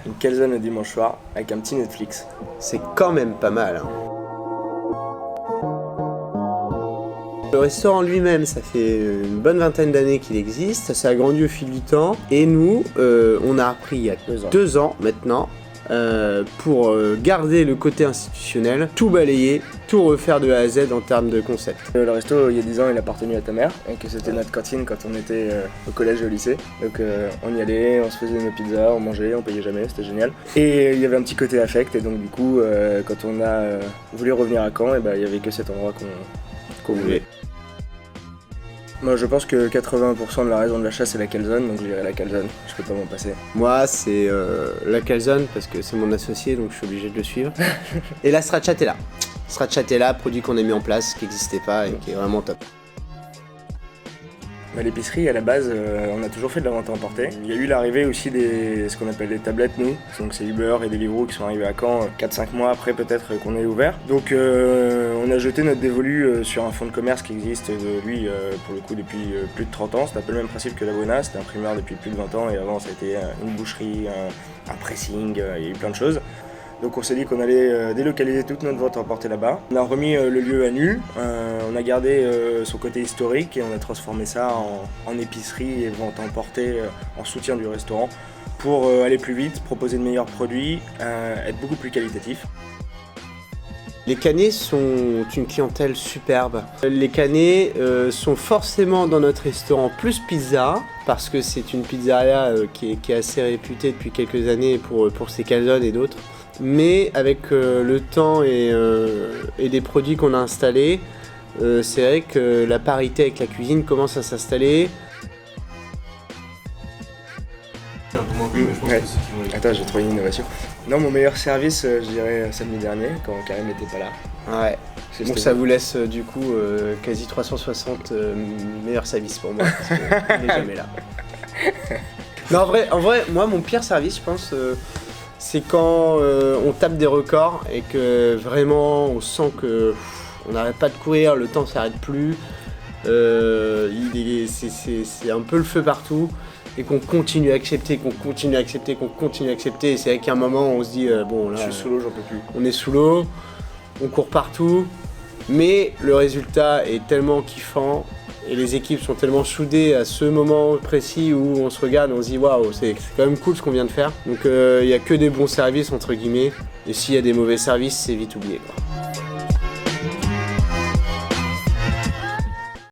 Une calzone le dimanche soir avec un petit Netflix. C'est quand même pas mal. Hein. Le restaurant lui-même, ça fait une bonne vingtaine d'années qu'il existe, ça s'est agrandi au fil du temps. Et nous, on a appris il y a 2 ans maintenant, pour garder le côté institutionnel, tout balayer, tout refaire de A à Z en termes de concept. Le resto, il y a 10 ans, il appartenait à ta mère, et que c'était notre cantine quand on était au collège et au lycée. Donc on y allait, on se faisait nos pizzas, on mangeait, on payait jamais, c'était génial. Et il y avait un petit côté affect, et donc du coup, quand on a voulu revenir à Caen, et il y avait que cet endroit qu'on voulait. Moi je pense que 80% de la raison de l'achat c'est la calzone, donc je dirais la calzone, je peux pas m'en passer. Moi c'est la calzone parce que c'est mon associé donc je suis obligé de le suivre. Et la stracciatella. Stracciatella, produit qu'on a mis en place, qui n'existait pas et qui est vraiment top. L'épicerie à la base, on a toujours fait de la vente à emporter. Il y a eu l'arrivée aussi ce qu'on appelle des tablettes nous, donc c'est Uber et Deliveroo qui sont arrivés à Caen 4-5 mois après peut-être qu'on est ouvert. Donc on a jeté notre dévolu sur un fonds de commerce qui existe lui pour le coup depuis plus de 30 ans. C'est un peu le même principe que la Buona, c'était imprimeur depuis plus de 20 ans et avant ça a été une boucherie, un pressing, il y a eu plein de choses. Donc on s'est dit qu'on allait délocaliser toute notre vente à emporter là-bas. On a remis le lieu à nu, on a gardé son côté historique et on a transformé ça en épicerie et vente à emporter en soutien du restaurant pour aller plus vite, proposer de meilleurs produits, être beaucoup plus qualitatif. Les Canets sont une clientèle superbe. Les Canets sont forcément dans notre restaurant plus pizza, parce que c'est une pizzeria qui est assez réputée depuis quelques années pour ses calzones et d'autres. Mais avec le temps et des produits qu'on a installés, c'est vrai que la parité avec la cuisine commence à s'installer. Ouais. Attends, j'ai trouvé une innovation. Non, mon meilleur service, je dirais samedi dernier, quand Karim n'était pas là. Ouais. Donc ça vous laisse du coup quasi 360 meilleurs services pour moi, parce qu'il n'est jamais là. Non, en vrai, moi, mon pire service, je pense, c'est quand on tape des records et que vraiment on sent que on n'arrête pas de courir, le temps s'arrête plus, c'est un peu le feu partout et qu'on continue à accepter, et c'est vrai qu'à un moment on se dit bon là je suis sous l'eau, j'en peux plus. On est sous l'eau, on court partout, mais le résultat est tellement kiffant. Et les équipes sont tellement soudées à ce moment précis où on se regarde et on se dit waouh, c'est quand même cool ce qu'on vient de faire. Donc il n'y a que des bons services entre guillemets. Et s'il y a des mauvais services, c'est vite oublié, quoi.